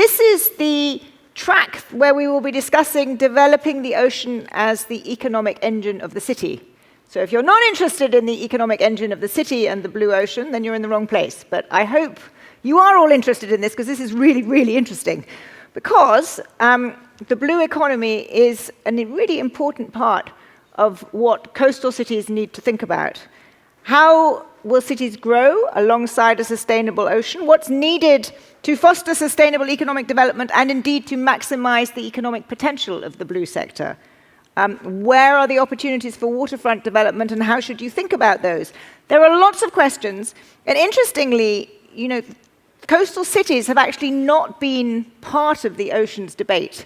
This is the track where we will be discussing developing the ocean as the economic engine of the city. So if you're not interested in the economic engine of the city and the blue ocean, then you're in the wrong place. But I hope you are all interested in this, because this is really, really interesting. Because the blue economy is a really important part of what coastal cities need to think about. How will cities grow alongside a sustainable ocean? What's needed to foster sustainable economic development and indeed to maximize the economic potential of the blue sector? Where are the opportunities for waterfront development, and how should you think about those? There are lots of questions, and interestingly, coastal cities have actually not been part of the oceans debate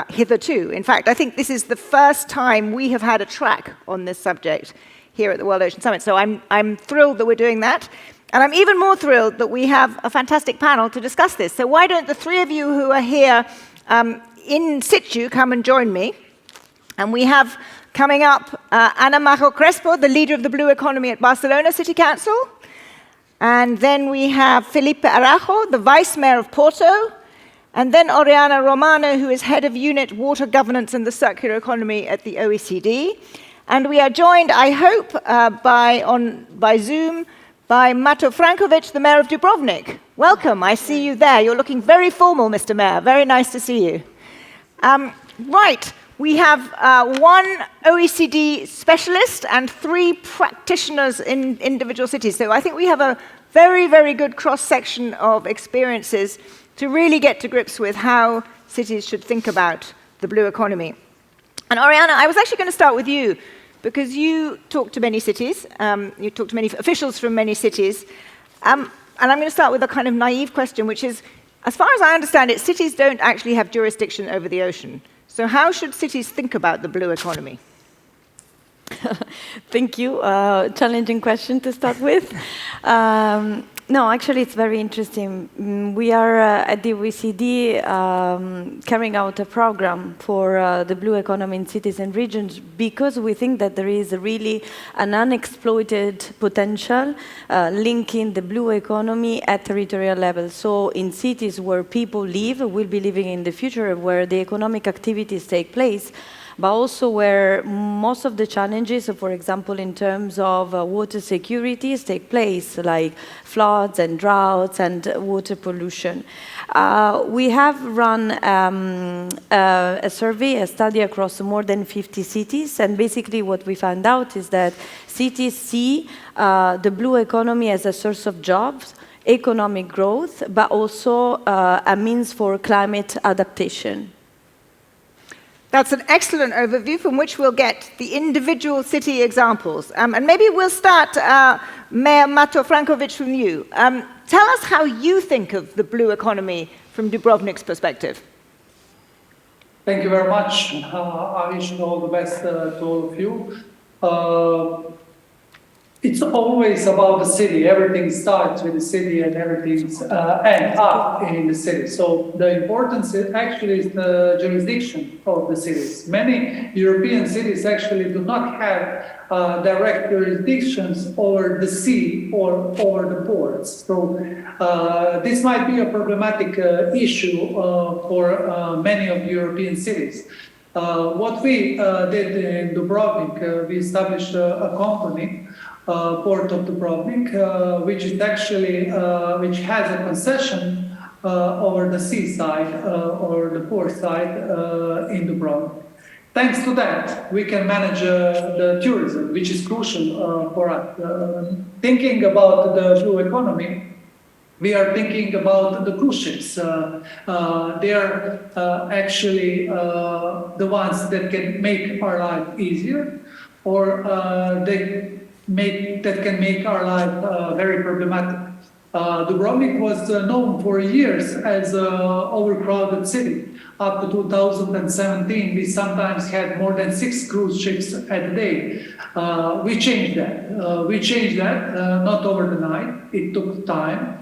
hitherto. In fact, I think this is the first time we have had a track on this subject here at the World Ocean Summit. So I'm thrilled that we're doing that. And I'm even more thrilled that we have a fantastic panel to discuss this. So why don't the three of you who are here in situ come and join me? And we have coming up Ana Majo Crespo, the leader of the Blue Economy at Barcelona City Council. And then we have Felipe Arajo, the vice mayor of Porto. And then Oriana Romano, who is head of unit water governance and the circular economy at the OECD. And we are joined, I hope, by Zoom, by Mato Frankovic, the mayor of Dubrovnik. Welcome, I see you there. You're looking very formal, Mr. Mayor. Very nice to see you. Right, we have one OECD specialist and 3 practitioners in individual cities. So I think we have a very, very good cross-section of experiences to really get to grips with how cities should think about the blue economy. And Oriana, I was actually going to start with you, because you talk to many cities, you talk to many officials from many cities, and I'm going to start with a kind of naive question, which is, as far as I understand it, cities don't actually have jurisdiction over the ocean. So how should cities think about the blue economy? Thank you. Challenging question to start with. No, actually, it's very interesting. We are at the OECD carrying out a program for the blue economy in cities and regions, because we think that there is really an unexploited potential linking the blue economy at territorial level. So in cities where people live, will be living in the future, where the economic activities take place, but also where most of the challenges, for example, in terms of water security, take place, like floods and droughts and water pollution. We have run a survey, a study across more than 50 cities, and basically what we found out is that cities see the blue economy as a source of jobs, economic growth, but also a means for climate adaptation. That's an excellent overview from which we'll get the individual city examples. And maybe we'll start, Mayor Mato Frankovic, from you. Tell us how you think of the blue economy from Dubrovnik's perspective. Thank you very much. I wish you all the best to all of you. It's always about the city. Everything starts with the city and everything ends up in the city. So the importance actually is the jurisdiction of the cities. Many European cities actually do not have direct jurisdictions over the sea or over the ports. So this might be a problematic issue for many of the European cities. What we did in Dubrovnik, we established a company, Port of Dubrovnik, which is actually which has a concession over the seaside or the port side in Dubrovnik. Thanks to that, we can manage the tourism, which is crucial for us. Thinking about the blue economy, we are thinking about the cruise ships. They are actually the ones that can make our life easier, or that can make our life very problematic. Dubrovnik was known for years as an overcrowded city. Up to 2017, we sometimes had more than 6 cruise ships a day. We changed that. Not over the night. It took time.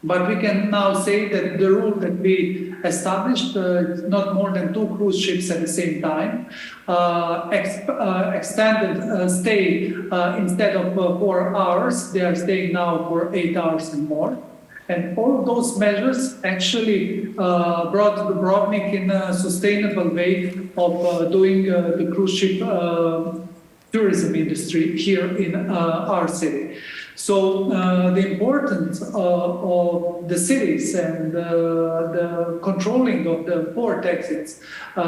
But we can now say that the rule that we established, not more than 2 cruise ships at the same time, extended stay instead of 4 hours, they are staying now for 8 hours and more. And all of those measures actually brought Dubrovnik in a sustainable way of doing the cruise ship tourism industry here in our city. So the importance of the cities and the controlling of the port exits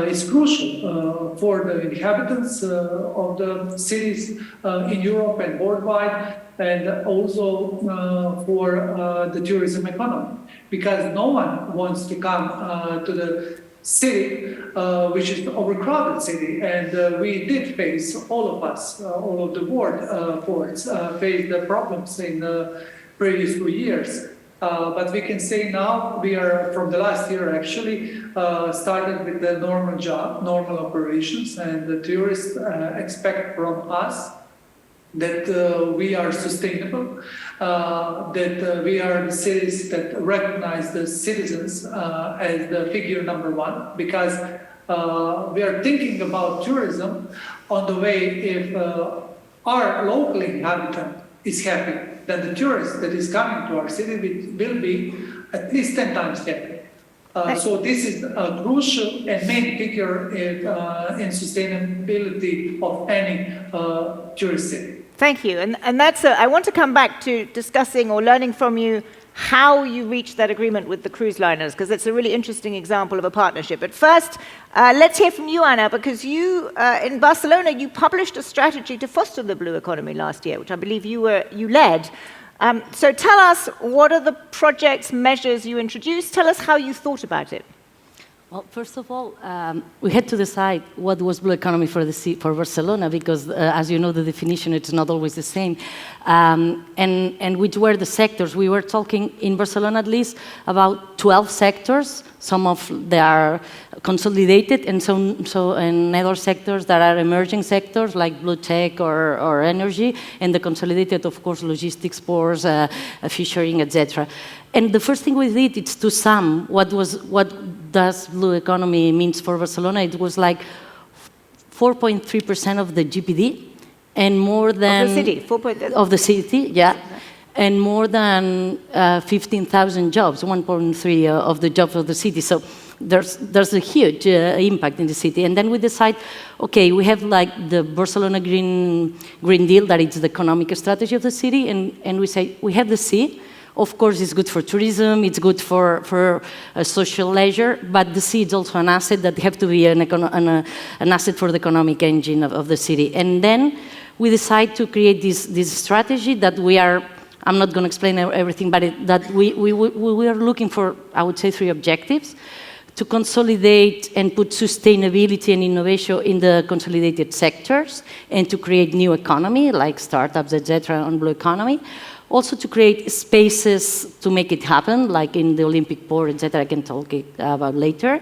is crucial for the inhabitants of the cities in Europe and worldwide, and also for the tourism economy, because no one wants to come to the city, which is an overcrowded city, and we did face, all of us, all of the world ports, faced the problems in the previous 2 years. But we can say now we are, from the last year actually, started with the normal job, normal operations, and the tourists expect from us that we are sustainable, that we are the cities that recognize the citizens as the figure number one, because we are thinking about tourism on the way if our local inhabitant is happy, then the tourist that is coming to our city will be at least 10 times happy. So this is a crucial and main figure in sustainability of any tourist city. Thank you. And that's I want to come back to discussing or learning from you how you reached that agreement with the cruise liners, because it's a really interesting example of a partnership. But first, let's hear from you, Anna, because you, in Barcelona, you published a strategy to foster the blue economy last year, which I believe you led. So tell us, what are the projects, measures you introduced? Tell us how you thought about it. Well, first of all, we had to decide what was blue economy for Barcelona, because, as you know, the definition it's not always the same, and which were the sectors. We were talking in Barcelona at least about 12 sectors. Some of them are consolidated, and and other sectors that are emerging sectors like blue tech or energy, and the consolidated, of course, logistics, ports, fishing, etc. And the first thing we did is to sum what does blue economy means for Barcelona. It was like 4.3% of the GDP, and more than of the city, of the city, yeah, and more than 15,000 jobs, 1.3 of the jobs of the city. So there's a huge impact in the city. And then we decide, okay, we have like the Barcelona Green Deal, that is the economic strategy of the city, and we say we have the sea. Of course, it's good for tourism, it's good for social leisure, but the sea is also an asset that have to be an asset for the economic engine of the city. And then we decide to create this strategy that we are, I'm not going to explain everything, but that we are looking for, I would say, 3 objectives: to consolidate and put sustainability and innovation in the consolidated sectors, and to create new economy, like startups, etc., on blue economy. Also to create spaces to make it happen, like in the Olympic port, etc. I can talk about later.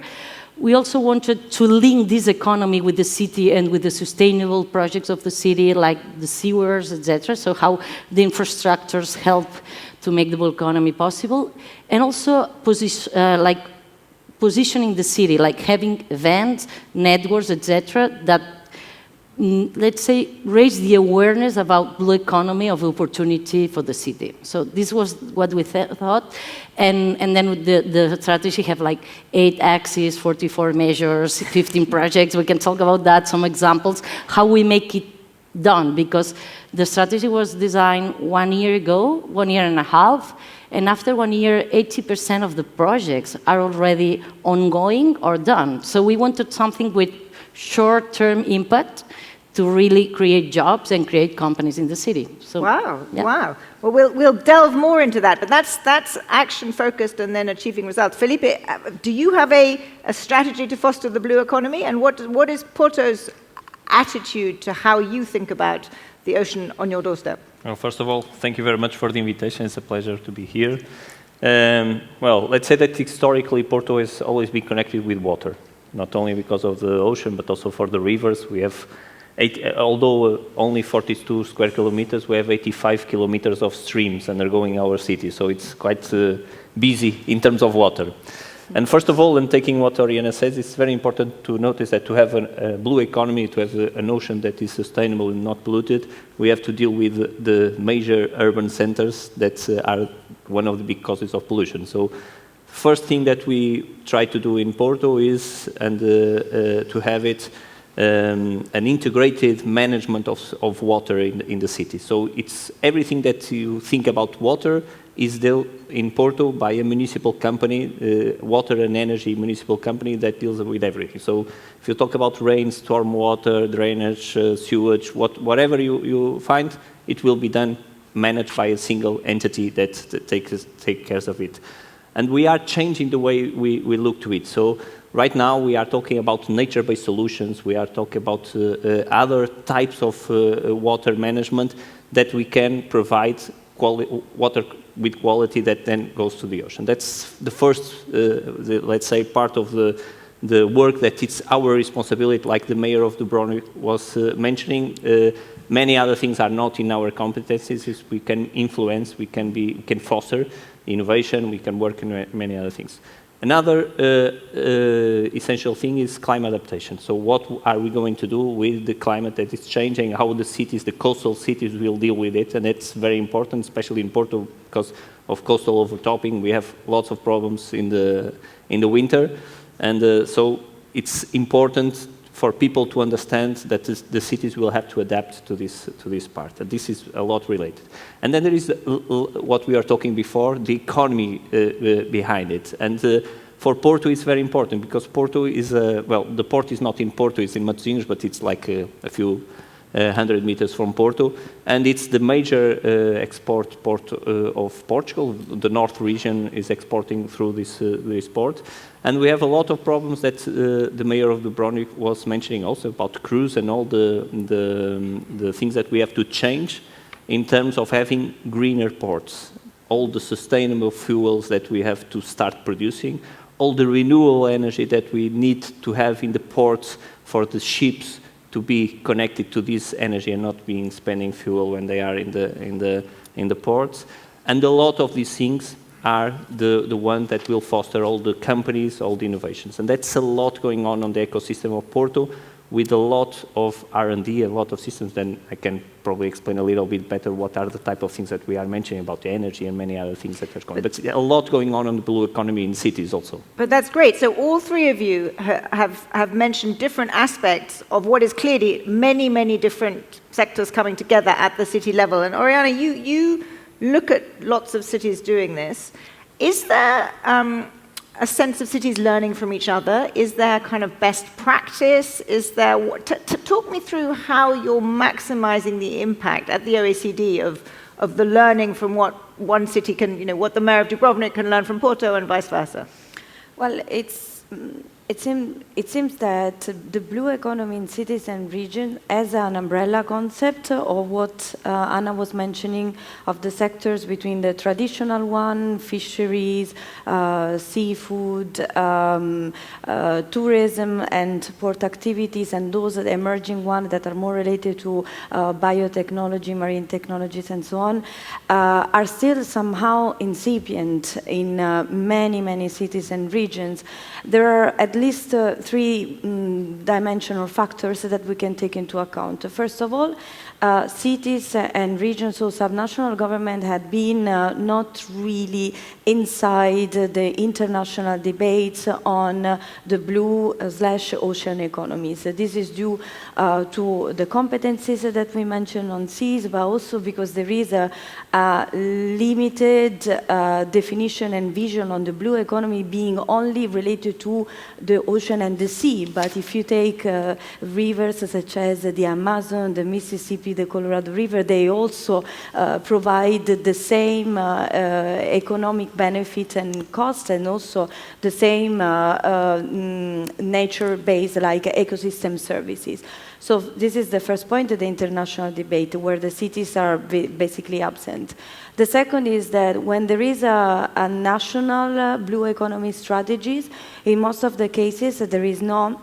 We also wanted to link this economy with the city and with the sustainable projects of the city, like the sewers, etc. So how the infrastructures help to make the blue economy possible, and also positioning the city, like having events, networks, etc. that, let's say, raise the awareness about blue economy of opportunity for the city. So this was what we thought, and then the strategy have like 8 axes, 44 measures, 15 projects. We can talk about that, some examples, how we make it done, because the strategy was designed 1 year ago, 1.5 years, and after 1 year, 80% of the projects are already ongoing or done. So we wanted something with short-term impact to really create jobs and create companies in the city. So, wow, yeah. Wow. Well, we'll delve more into that, but that's action-focused and then achieving results. Felipe, do you have a strategy to foster the blue economy? And what is Porto's attitude to how you think about the ocean on your doorstep? Well, first of all, thank you very much for the invitation. It's a pleasure to be here. Well, let's say that historically Porto has always been connected with water, not only because of the ocean, but also for the rivers. We have although only 42 square kilometers, we have 85 kilometers of streams undergoing our city, so it's quite busy in terms of water. And first of all, in taking what Oriana says, it's very important to notice that to have a blue economy, to have an ocean that is sustainable and not polluted, we have to deal with the major urban centers that are one of the big causes of pollution. So first thing that we try to do in Porto is to have it an integrated management of water in the city. So it's everything that you think about water is dealt in Porto by a municipal company, water and energy municipal company that deals with everything. So if you talk about rain, stormwater, drainage, sewage, whatever you find, it will be done, managed by a single entity that takes care of it. And we are changing the way we look to it. So right now we are talking about nature-based solutions. We are talking about other types of water management that we can provide water with quality that then goes to the ocean. That's the first, let's say, part of the work that it's our responsibility, like the mayor of Dubrovnik was mentioning. Many other things are not in our competencies. We can influence, we can foster innovation, we can work in many other things. Another essential thing is climate adaptation. So what are we going to do with the climate that is changing, how the cities, the coastal cities will deal with it, and that's very important, especially in Porto, because of coastal overtopping. We have lots of problems in the winter, and so it's important for people to understand that the cities will have to adapt to this part. And this is a lot related. And then there is what we are talking before, the economy behind it. And for Porto, it's very important because Porto is, well, the port is not in Porto, it's in Matosinhos, but it's like a few 100 meters from Porto. And it's the major export port of Portugal. The north region is exporting through this port. And we have a lot of problems that the mayor of Dubrovnik was mentioning also about cruise and all the things that we have to change in terms of having greener ports, all the sustainable fuels that we have to start producing, all the renewable energy that we need to have in the ports for the ships to be connected to this energy and not being spending fuel when they are in the ports. And a lot of these things are the one that will foster all the companies, all the innovations. And that's a lot going on the ecosystem of Porto with a lot of R&D, a lot of systems. Then I can probably explain a little bit better what are the type of things that we are mentioning about the energy and many other things that are going on. But a lot going on the blue economy in cities also. But that's great. So all three of you have mentioned different aspects of what is clearly many, many different sectors coming together at the city level. And Oriana, you look at lots of cities doing this. Is there a sense of cities learning from each other? Is there kind of best practice? Is there talk me through how you're maximizing the impact at the OECD of the learning from what one city can, what the mayor of Dubrovnik can learn from Porto and vice versa? Well, it seems that the blue economy in cities and regions as an umbrella concept, or what Anna was mentioning of the sectors between the traditional one, fisheries, seafood, tourism and port activities, and those emerging ones that are more related to biotechnology, marine technologies and so on, are still somehow incipient in many, many cities and regions. There are at least three dimensional factors that we can take into account. First of all, cities and regions, so subnational government had been not really inside the international debates on the blue/ocean economies. This is due to the competencies that we mentioned on seas, but also because there is a limited definition and vision on the blue economy being only related to the ocean and the sea. But if you take rivers such as the Amazon, the Mississippi, the Colorado River, they also provide the same economic benefit and cost, and also the same nature-based like ecosystem services. So this is the first point of the international debate, where the cities are basically absent. The second is that when there is a national blue economy strategies, in most of the cases there is no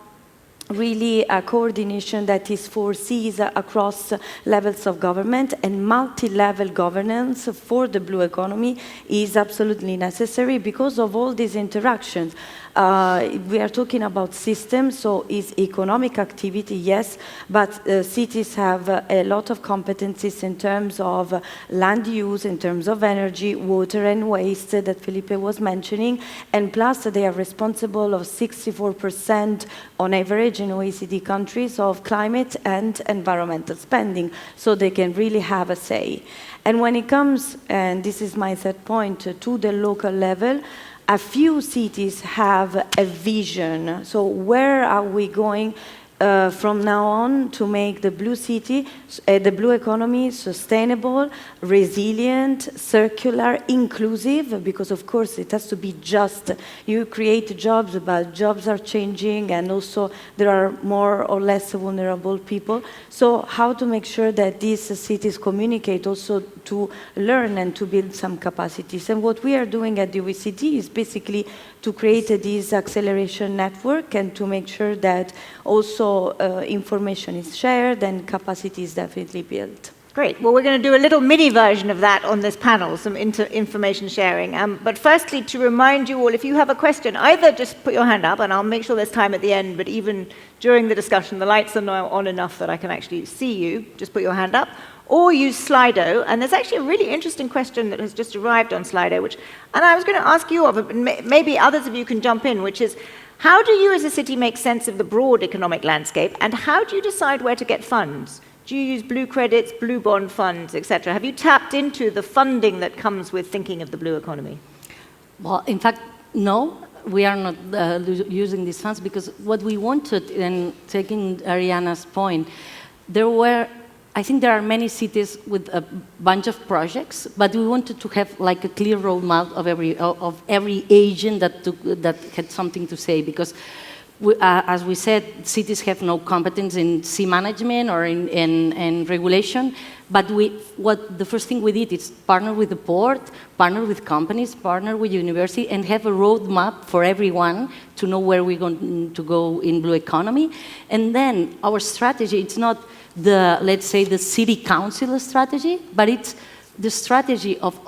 really a coordination that is foresees across levels of government, and multi-level governance for the blue economy is absolutely necessary because of all these interactions. We are talking about systems, so is economic activity, yes, but cities have a lot of competencies in terms of land use, in terms of energy, water and waste that Felipe was mentioning, and plus they are responsible of 64% on average in OECD countries of climate and environmental spending, so they can really have a say. And when it comes, and this is my third point, to the local level, a few cities have a vision. So where are we going from now on to make the blue city, the blue economy sustainable, resilient, circular, inclusive, because of course it has to be just. You create jobs, but jobs are changing, and also there are more or less vulnerable people. So how to make sure that these cities communicate also to learn and to build some capacities. And what we are doing at the OECD is basically to create this acceleration network and to make sure that also information is shared and capacity is definitely built. Great. Well, we're going to do a little mini version of that on this panel, some information sharing. But firstly, to remind you all, if you have a question, either just put your hand up, and I'll make sure there's time at the end, but even during the discussion, the lights are now on enough that I can actually see you. Just put your hand up. Or use Slido. And there's actually a really interesting question that has just arrived on Slido, and I was going to ask you of it, but maybe others of you can jump in, which is, how do you as a city make sense of the broad economic landscape, and how do you decide where to get funds? Do you use blue credits, blue bond funds, etc.? Have you tapped into the funding that comes with thinking of the blue economy? Well, in fact, no. We are not using these funds because what we wanted, and taking Ariana's point, I think there are many cities with a bunch of projects, but we wanted to have like a clear roadmap of every agent that had something to say, because as we said, cities have no competence in sea management or in regulation, but the first thing we did is partner with the port, partner with companies, partner with university, and have a roadmap for everyone to know where we're going to go in blue economy. And then our strategy, it's not let's say the city council strategy, but it's the strategy of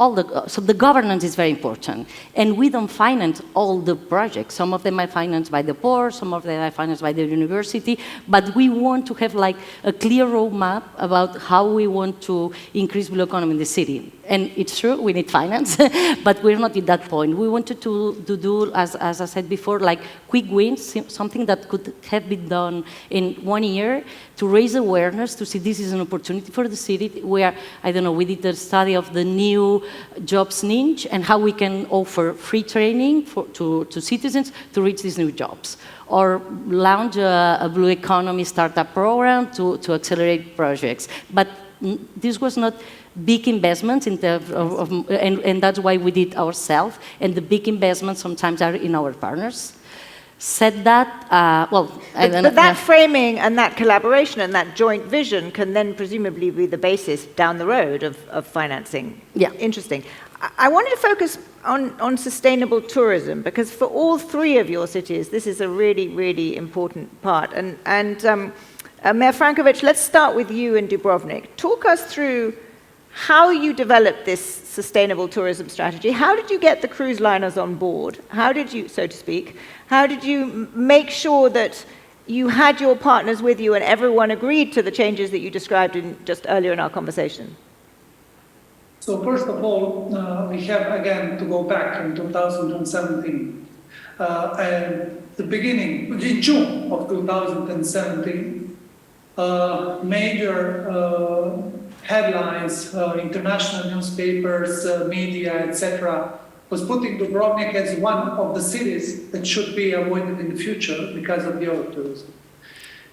so the governance is very important. And we don't finance all the projects. Some of them are financed by the port, some of them are financed by the university, but we want to have like a clear roadmap about how we want to increase blue economy in the city. And it's true, we need finance, but we're not at that point. We wanted to do, as I said before, like quick wins, something that could have been done in 1 year to raise awareness, to see this is an opportunity for the city. We did a study of the new jobs niche and how we can offer free training to citizens to reach these new jobs. Or launch a blue economy startup program to accelerate projects. But this was not big investments in terms and that's why we did ourselves. And the big investments sometimes are in our partners. Said that, but that framing and that collaboration and that joint vision can then presumably be the basis down the road of financing. Yeah. Interesting. I wanted to focus on sustainable tourism, because for all three of your cities, this is a really, really important part. And Mayor Frankovic, let's start with you in Dubrovnik. Talk us through how you developed this sustainable tourism strategy. How did you get the cruise liners on board? How did you, so to speak, how did you make sure that you had your partners with you and everyone agreed to the changes that you described just earlier in our conversation? So first of all, we have again to go back in 2017. At the beginning, in June of 2017, major headlines, international newspapers, media, etc., was putting Dubrovnik as one of the cities that should be avoided in the future because of the over-tourism.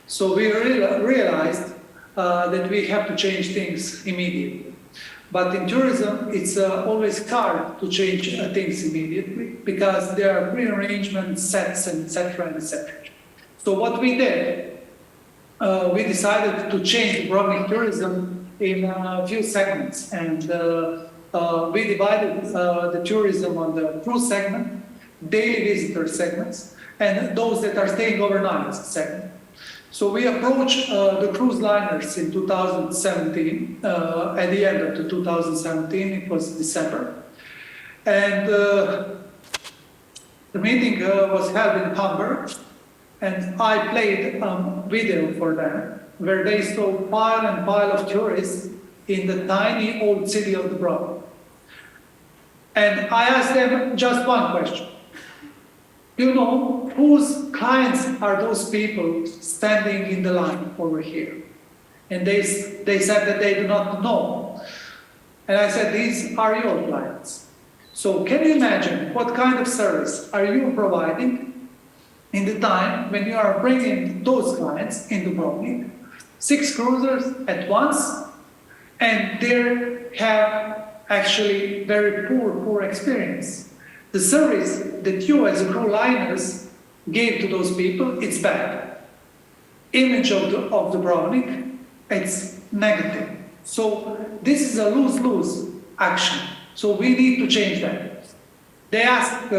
So we realized that we have to change things immediately. But in tourism, it's always hard to change things immediately because there are pre-arrangement sets, etc., etc. So what we did, we decided to change Dubrovnik tourism in a few segments, and we divided the tourism on the cruise segment, daily visitor segments, and those that are staying overnight segment. So we approached the cruise liners in 2017, at the end of the 2017, it was December. And the meeting was held in Hamburg, and I played a video for them, where they saw pile and pile of tourists in the tiny old city of Dubrovnik. And I asked them just one question. You know, whose clients are those people standing in the line over here? And they said that they do not know. And I said, these are your clients. So can you imagine what kind of service are you providing in the time when you are bringing those clients in Dubrovnik, 6 cruisers at once, and they have actually very poor experience. The service that you as a crew liners gave to those people, it's bad. Image of Dubrovnik, it's negative. So this is a lose-lose action. So we need to change that. They asked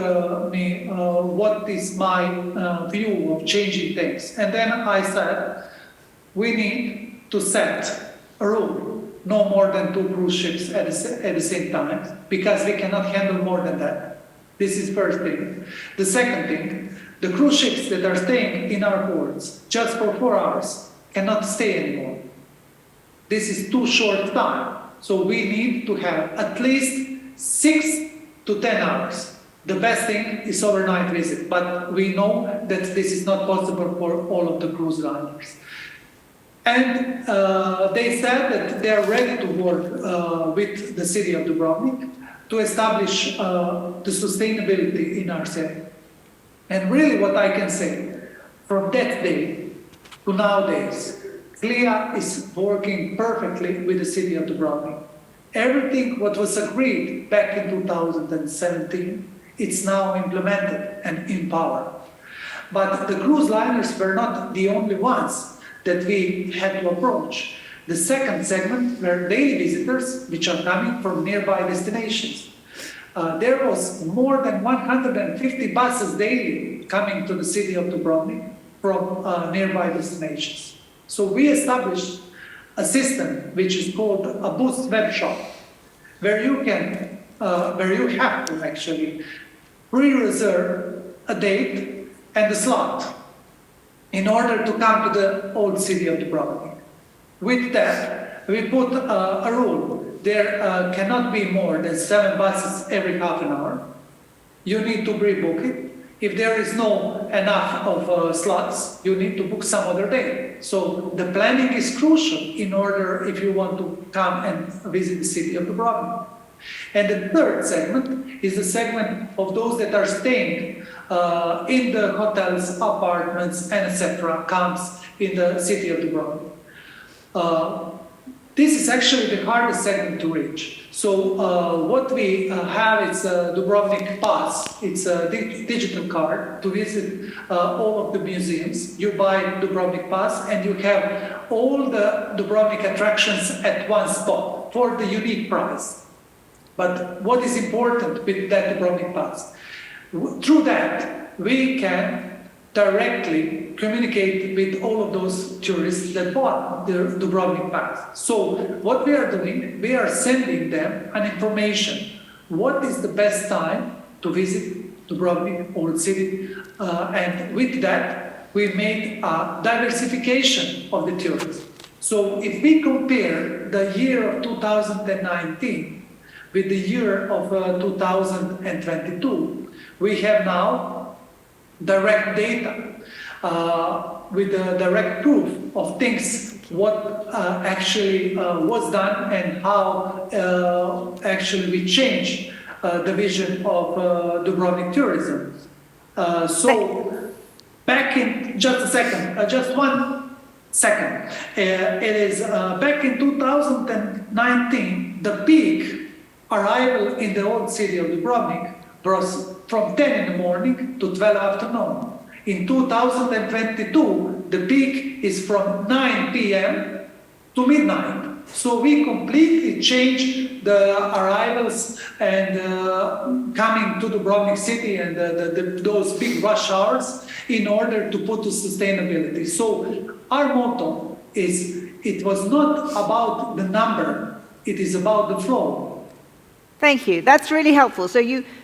me what is my view of changing things. And then I said, we need to set a rule, no more than 2 cruise ships at the same time, because we cannot handle more than that. This is first thing. The second thing, the cruise ships that are staying in our ports just for 4 hours cannot stay anymore. This is too short time. So we need to have at least 6 to 10 hours. The best thing is overnight visit, but we know that this is not possible for all of the cruise liners. And they said that they are ready to work with the city of Dubrovnik to establish the sustainability in our city. And really what I can say, from that day to nowadays, CLIA is working perfectly with the city of Dubrovnik. Everything what was agreed back in 2017, it's now implemented and in power. But the cruise liners were not the only ones that we had to approach. The second segment were daily visitors, which are coming from nearby destinations. There was more than 150 buses daily coming to the city of Dubrovnik from nearby destinations. So we established a system which is called a bus web shop, where you have to actually pre-reserve a date and a slot in order to come to the old city of Dubrovnik. With that, we put a rule. There cannot be more than 7 buses every half an hour. You need to pre-book it. If there is no enough of slots, you need to book some other day. So the planning is crucial in order if you want to come and visit the city of Dubrovnik. And the third segment is the segment of those that are staying in the hotels, apartments, and etc. camps in the city of Dubrovnik. This is actually the hardest segment to reach. So what we have is a Dubrovnik Pass. It's a digital card to visit all of the museums. You buy Dubrovnik Pass and you have all the Dubrovnik attractions at one spot for the unique price. But what is important with that Dubrovnik Pass? Through that, we can directly communicate with all of those tourists that bought the Dubrovnik Pass. So what we are doing, we are sending them an information. What is the best time to visit Dubrovnik Old City? And with that, we made a diversification of the tourists. So if we compare the year of 2019 with the year of 2022, we have now direct data with the direct proof of things, what actually was done and how actually we changed the vision of Dubrovnik tourism. So back in, just 1 second, it is back in 2019, the peak arrival in the old city of Dubrovnik was from 10 in the morning to 12 afternoon. In 2022, the peak is from 9 p.m. to midnight. So we completely changed the arrivals and coming to Dubrovnik city and those big rush hours in order to put to sustainability. So our motto is, it was not about the number, it is about the flow. Thank you. That's really helpful. So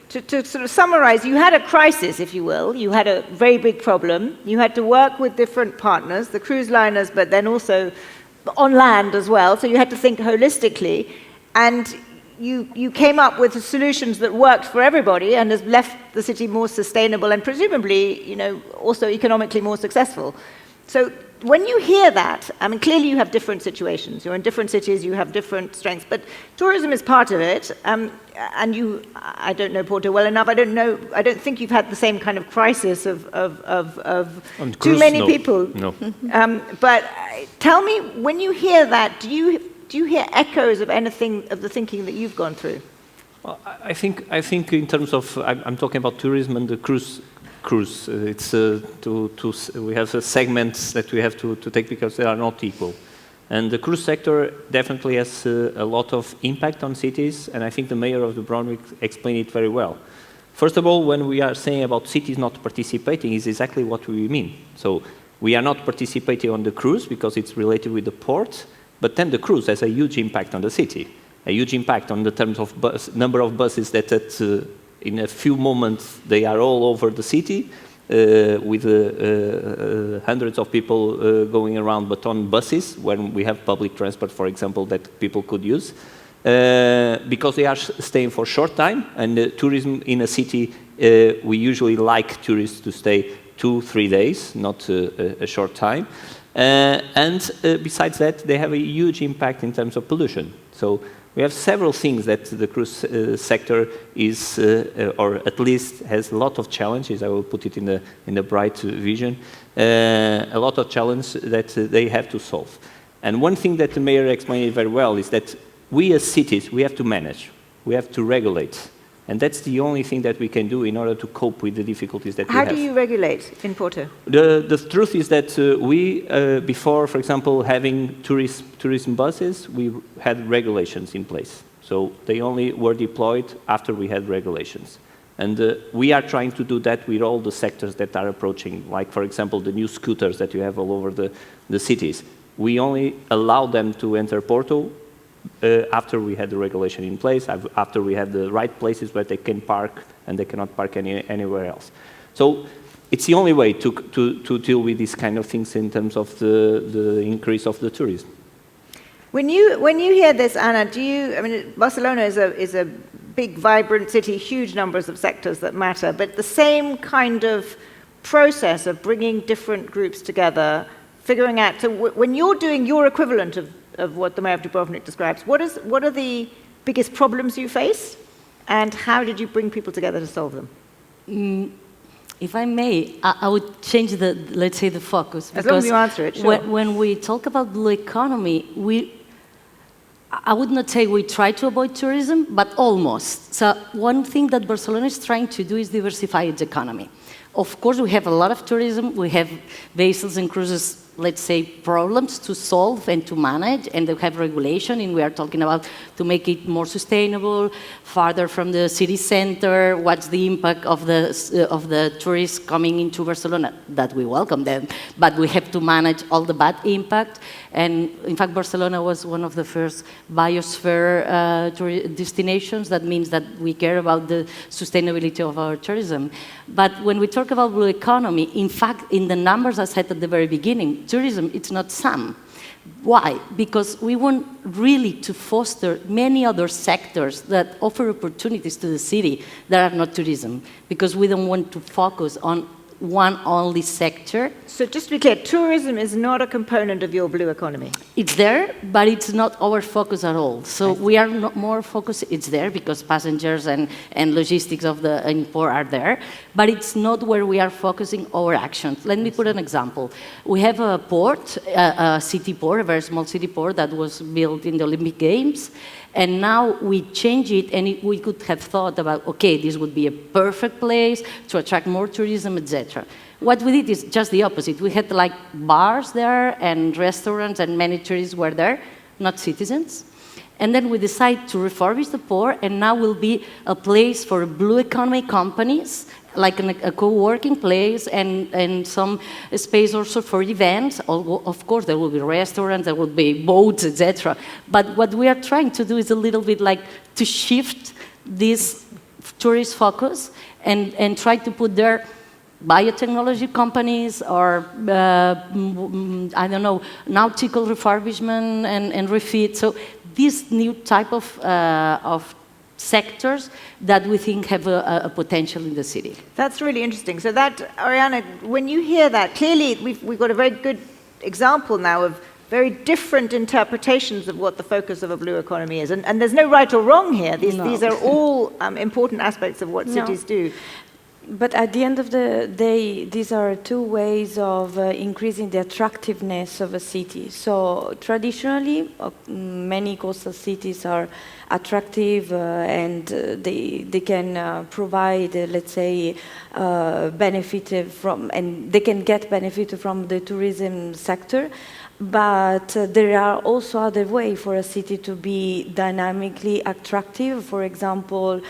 to sort of summarize, you had a crisis, if you will. You had a very big problem. You had to work with different partners, the cruise liners, but then also on land as well. So you had to think holistically. And you came up with solutions that worked for everybody and has left the city more sustainable and presumably, also economically more successful. So when you hear that, I mean, clearly you have different situations. You're in different cities, you have different strengths, but tourism is part of it. And I don't know Porto well enough. I don't think you've had the same kind of crisis of too many people. No. But tell me, when you hear that, do you hear echoes of anything of the thinking that you've gone through? Well, I think in terms of, I'm talking about tourism and the cruise. It's we have segments that we have to take because they are not equal. And the cruise sector definitely has a lot of impact on cities, and I think the mayor of Dubrovnik explained it very well. First of all, when we are saying about cities not participating, is exactly what we mean. So we are not participating on the cruise because it's related with the port, but then the cruise has a huge impact on the city, a huge impact on the terms of number of buses that in a few moments they are all over the city with hundreds of people going around, but on buses when we have public transport, for example, that people could use. Because they are staying for a short time, and tourism in a city, we usually like tourists to stay 2-3 days, not a short time. And besides that, they have a huge impact in terms of pollution. So we have several things that the cruise sector is, or at least has a lot of challenges. I will put it in the bright vision. A lot of challenges that they have to solve. And one thing that the mayor explained very well is that we as cities, we have to manage, we have to regulate. And that's the only thing that we can do in order to cope with the difficulties that we have. How do you regulate in Porto? The truth is that we, before, for example, having tourism buses, we had regulations in place. So they only were deployed after we had regulations. And we are trying to do that with all the sectors that are approaching, like, for example, the new scooters that you have all over the cities. We only allow them to enter Porto after we had the regulation in place, after we had the right places where they can park and they cannot park anywhere else. So it's the only way to deal with these kind of things in terms of the increase of the tourism. When you hear this, Anna, I mean, Barcelona is a big, vibrant city, huge numbers of sectors that matter, but the same kind of process of bringing different groups together, figuring out, so when you're doing your equivalent of what the mayor of Dubrovnik describes, what are the biggest problems you face, and how did you bring people together to solve them? If I may, I would change let's say, the focus. As long as you answer it, sure. When we talk about blue economy, I would not say we try to avoid tourism, but almost. So one thing that Barcelona is trying to do is diversify its economy. Of course, we have a lot of tourism. We have vessels and cruises, let's say, problems to solve and to manage, and they have regulation, and we are talking about to make it more sustainable, farther from the city center, what's the impact of the tourists coming into Barcelona, that we welcome them, but we have to manage all the bad impact. And in fact, Barcelona was one of the first biosphere destinations. That means that we care about the sustainability of our tourism. But when we talk about blue economy, in fact, in the numbers I said at the very beginning, tourism, it's not some. Why? Because we want really to foster many other sectors that offer opportunities to the city that are not tourism, because we don't want to focus on one only sector. So just to be clear, tourism is not a component of your blue economy? It's there, but it's not our focus at all. So we are not more focused, it's there because passengers and logistics of the import are there, but it's not where we are focusing our actions. Let me put an example. We have a port, a city port, a very small city port that was built in the Olympic Games, and now we change it, and we could have thought about, okay, this would be a perfect place to attract more tourism, etc. What we did is just the opposite. We had like bars there and restaurants, and many tourists were there, not citizens. And then we decide to refurbish the port, and now will be a place for blue economy companies, like a co-working place and some space also for events. Of course, there will be restaurants, there will be boats, etc. But what we are trying to do is a little bit like to shift this tourist focus and try to put there biotechnology companies or, I don't know, nautical refurbishment and refit. So this new type of sectors that we think have a potential in the city. That's really interesting. So that, Ariana, when you hear that, clearly we've got a very good example now of very different interpretations of what the focus of a blue economy is. And there's no right or wrong here. These are all important aspects of what cities do. But at the end of the day, these are two ways of increasing the attractiveness of a city. So traditionally, many coastal cities are attractive and they can provide, let's say, benefit from, and they can get benefit from the tourism sector. But there are also other ways for a city to be dynamically attractive. For example,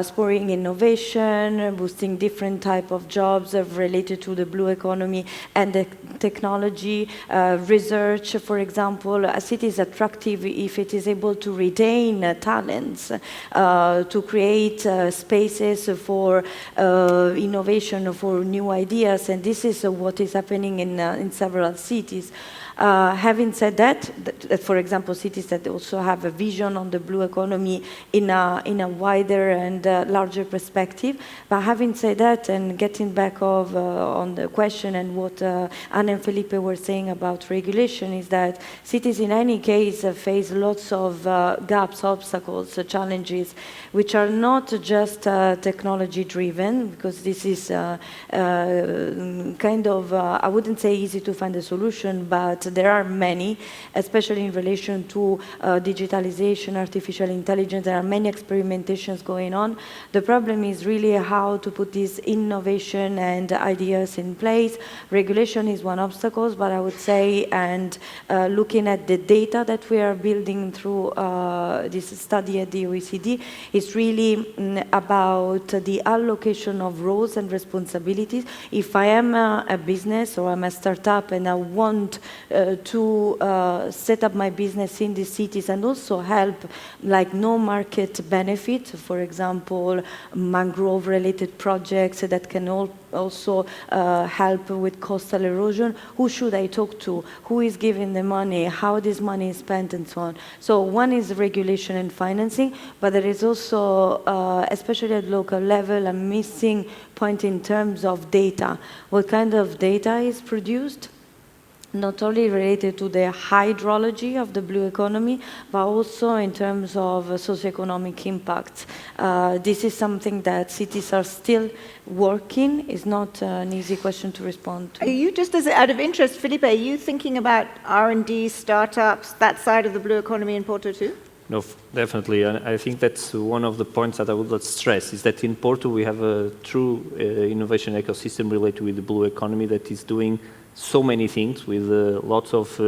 spurring innovation, boosting different type of jobs related to the blue economy and the technology, research. For example, a city is attractive if it is able to retain talents, to create spaces for innovation, for new ideas, and this is what is happening in several cities. Having said that, for example, cities that also have a vision on the blue economy in a wider and larger perspective. But having said that, and getting back on the question and what Anna and Felipe were saying about regulation, is that cities in any case face lots of gaps, obstacles, challenges, which are not just technology driven, because this is kind of, I wouldn't say easy to find a solution, but there are many, especially in relation to digitalization, artificial intelligence. There are many experimentations going on. The problem is really how to put these innovation and ideas in place. Regulation is one obstacle, but I would say, and looking at the data that we are building through this study at the OECD, it's really about the allocation of roles and responsibilities. If I am a business or I'm a startup and I want to set up my business in these cities and also help, like no market benefit, for example, mangrove-related projects that can also help with coastal erosion, who should I talk to? Who is giving the money? How this money is spent and so on. So one is regulation and financing, but there is also, especially at local level, a missing point in terms of data. What kind of data is produced? Not only related to the hydrology of the blue economy, but also in terms of socioeconomic impact. This is something that cities are still working. It's not an easy question to respond to. Are you, just as out of interest, Felipe, are you thinking about R&D, startups, that side of the blue economy in Porto too? No, definitely. And I think that's one of the points that I would stress, is that in Porto we have a true innovation ecosystem related with the blue economy that is doing so many things with lots of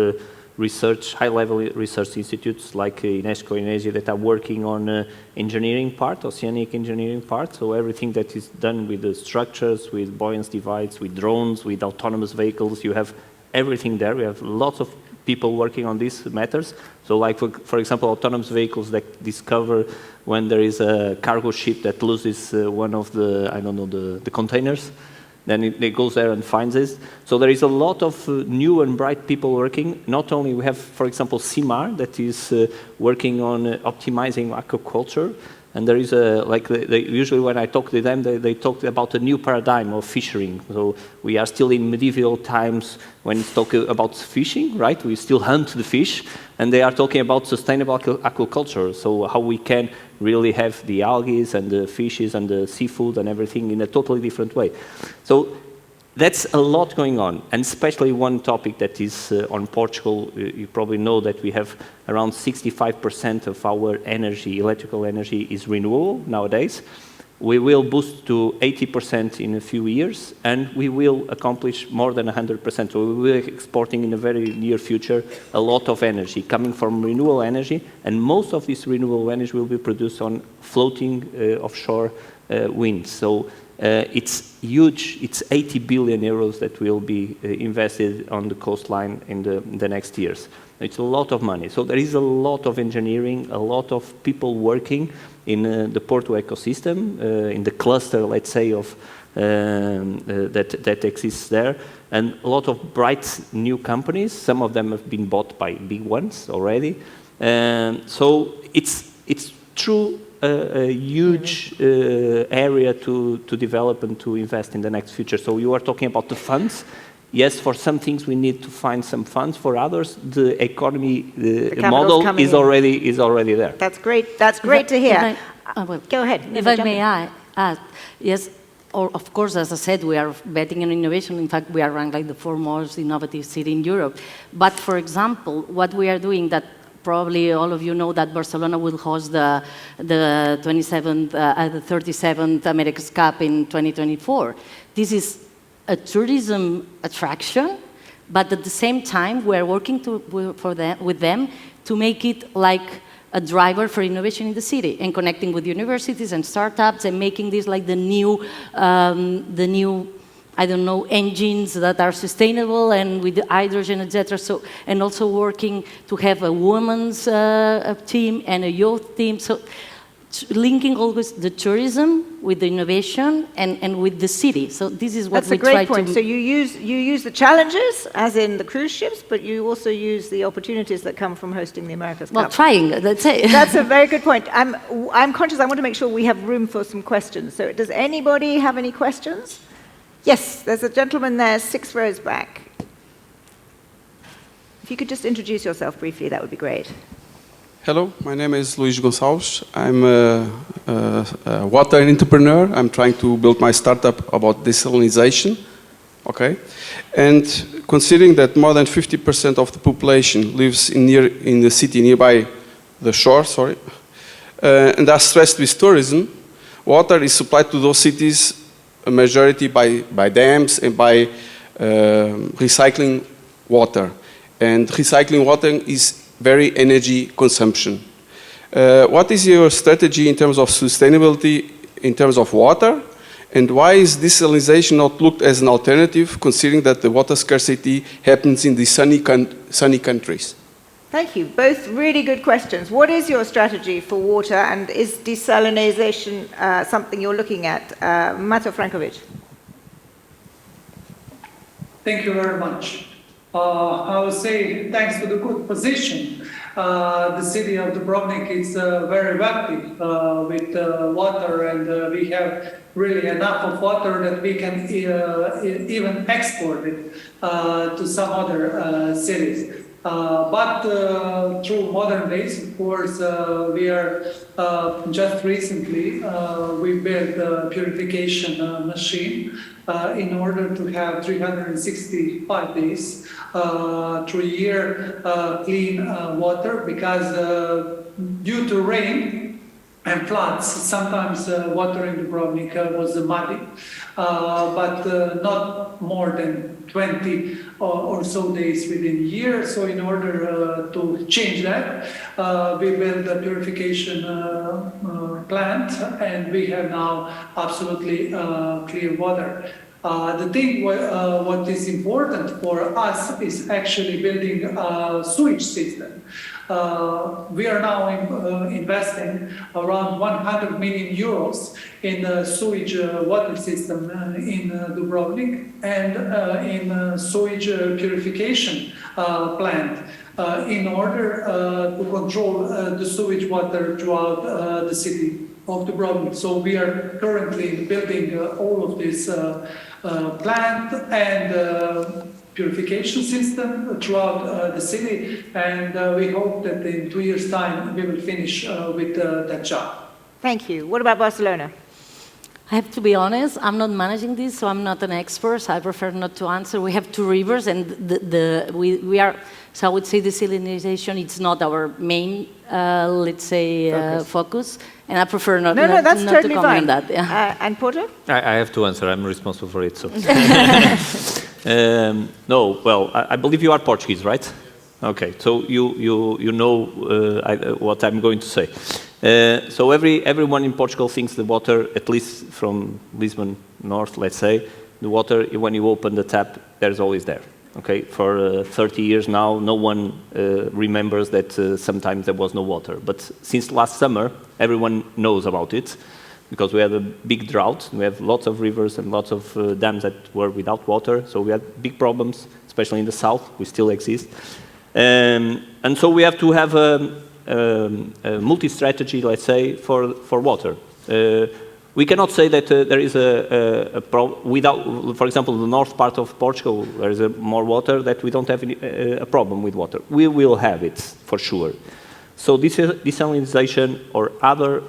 research, high-level research institutes like UNESCO in Asia that are working on engineering part, oceanic engineering part. So everything that is done with the structures, with buoyancy divides, with drones, with autonomous vehicles, you have everything there. We have lots of people working on these matters. So like, for example, autonomous vehicles that discover when there is a cargo ship that loses one of the, I don't know, the containers. Then it goes there and finds it. So there is a lot of new and bright people working. Not only we have, for example, CIMAR that is working on optimizing aquaculture. And there is usually when I talk to them, they talk about a new paradigm of fishing. So we are still in medieval times when it's talking about fishing, right? We still hunt the fish, and they are talking about sustainable aquaculture. So how we can really have the algae and the fishes and the seafood and everything in a totally different way. So that's a lot going on, and especially one topic that is on Portugal. You probably know that we have around 65% of our energy, electrical energy, is renewable nowadays. we will boost to 80% in a few years, and we will accomplish more than 100%. So we will be exporting in the very near future a lot of energy coming from renewable energy, and most of this renewable energy will be produced on floating offshore wind. So it's huge. It's 80 billion euros that will be invested on the coastline in the next years. It's a lot of money. So there is a lot of engineering, a lot of people working in the Porto ecosystem, in the cluster, let's say, of that exists there, and a lot of bright new companies. Some of them have been bought by big ones already. So it's true a huge area to develop and to invest in the next future. So you are talking about the funds. Yes, for some things we need to find some funds. For others, the economy model is already there. That's great. That's great to hear. Go ahead. If I may add, yes, of course, as I said, we are betting on innovation. In fact, we are ranked like the foremost innovative city in Europe. But for example, what we are doing that probably all of you know that Barcelona will host the 37th America's Cup in 2024. This is a tourism attraction, but at the same time, we're working with them to make it like a driver for innovation in the city and connecting with universities and startups and making this like the new, I don't know, engines that are sustainable and with hydrogen, etc. So, and also working to have a women's team and a youth team. So, linking always the tourism with the innovation and with the city. So this is what we try to... That's a great point. So you use the challenges, as in the cruise ships, but you also use the opportunities that come from hosting the America's Cup. Well, trying, let's say. That's a very good point. I'm conscious, I want to make sure we have room for some questions. So does anybody have any questions? Yes, there's a gentleman there, 6 rows back. If you could just introduce yourself briefly, that would be great. Hello, my name is Luis Gonçalves. I'm a water entrepreneur. I'm trying to build my startup about desalination. Okay, and considering that more than 50% of the population lives in the city nearby the shore, and are stressed with tourism, water is supplied to those cities a majority by dams and by recycling water. And recycling water is very energy consumption. What is your strategy in terms of sustainability, in terms of water? And why is desalination not looked as an alternative, considering that the water scarcity happens in the sunny countries? Thank you. Both really good questions. What is your strategy for water, and is desalination something you're looking at? Mato Frankovic. Thank you very much. I would say, thanks to the good position, the city of Dubrovnik is very wealthy with water, and we have really enough of water that we can even export it to some other cities. But through modern days, of course, we are just recently we built a purification machine in order to have 365 days through a year clean water, because due to rain and floods, sometimes water in Dubrovnik was muddy, but not more than 20 or so days within a year. So in order to change that, we built a purification plant, and we have now absolutely clear water. The thing what is important for us is actually building a sewage system. We are now investing around 100 million euros in a sewage water system in Dubrovnik, and in a sewage purification plant in order to control the sewage water throughout the city of Dubrovnik. So we are currently building all of this plant and purification system throughout the city, and we hope that in 2 years' time we will finish with that job. Thank you. What about Barcelona? I have to be honest, I'm not managing this, so I'm not an expert, so I prefer not to answer. We have 2 rivers, and we are So I would say desalination, it's not our main, let's say, focus. And I prefer not, No, that's not totally to comment fine. on that. Yeah. And Porter? I have to answer. I'm responsible for it. So. No, well, I believe you are Portuguese, right? Okay, so you know what I'm going to say. So everyone in Portugal thinks the water, at least from Lisbon north, let's say, the water, when you open the tap, there's always there. Okay, for 30 years now, no one remembers that sometimes there was no water. But since last summer, everyone knows about it, because we had a big drought. We have lots of rivers and lots of dams that were without water. So we had big problems, especially in the south. We still exist. And so we have to have a multi-strategy, let's say, for water. We cannot say that there is a problem without, for example, the north part of Portugal, there is more water, that we don't have a problem with water. We will have it, for sure. So this desalination or other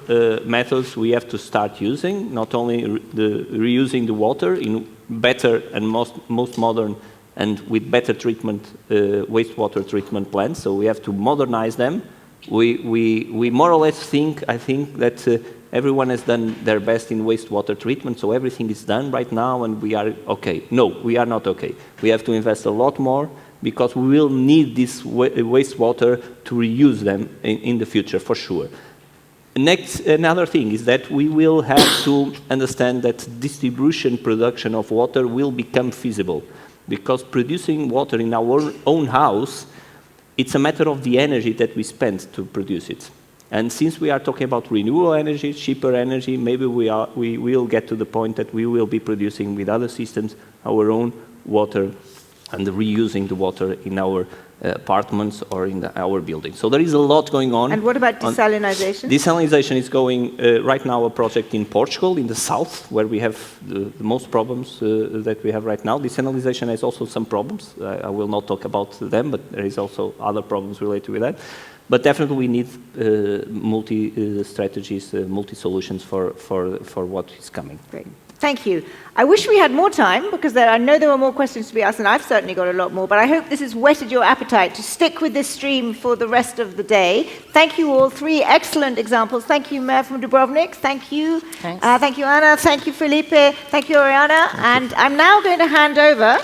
methods we have to start using, not only reusing the water in better and most modern and with better treatment, wastewater treatment plants, so we have to modernize them. We more or less think, I think, that everyone has done their best in wastewater treatment, so everything is done right now and we are okay. No, we are not okay. We have to invest a lot more because we will need this wastewater to reuse them in the future, for sure. Another thing is that we will have to understand that distribution production of water will become feasible, because producing water in our own house, it's a matter of the energy that we spend to produce it. And since we are talking about renewable energy, cheaper energy, maybe we will get to the point that we will be producing with other systems our own water and reusing the water in our apartments or in our buildings. So there is a lot going on. And what about desalination? Desalination is going right now a project in Portugal, in the south, where we have the most problems that we have right now. Desalination has also some problems. I will not talk about them, but there is also other problems related with that. But definitely we need multi-strategies, multi-solutions for what is coming. Great. Thank you. I wish we had more time, because I know there were more questions to be asked, and I've certainly got a lot more, but I hope this has whetted your appetite to stick with this stream for the rest of the day. Thank you all. 3 excellent examples. Thank you, Mayor from Dubrovnik. Thank you. Thanks. Thank you, Anna. Thank you, Felipe. Thank you, Oriana. And I'm now going to hand over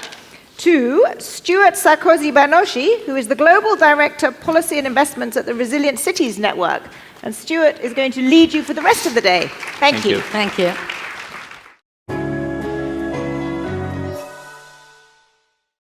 to Stuart Sarkozy-Banoshi, who is the Global Director of Policy and Investments at the Resilient Cities Network. And Stuart is going to lead you for the rest of the day. Thank you. Thank you.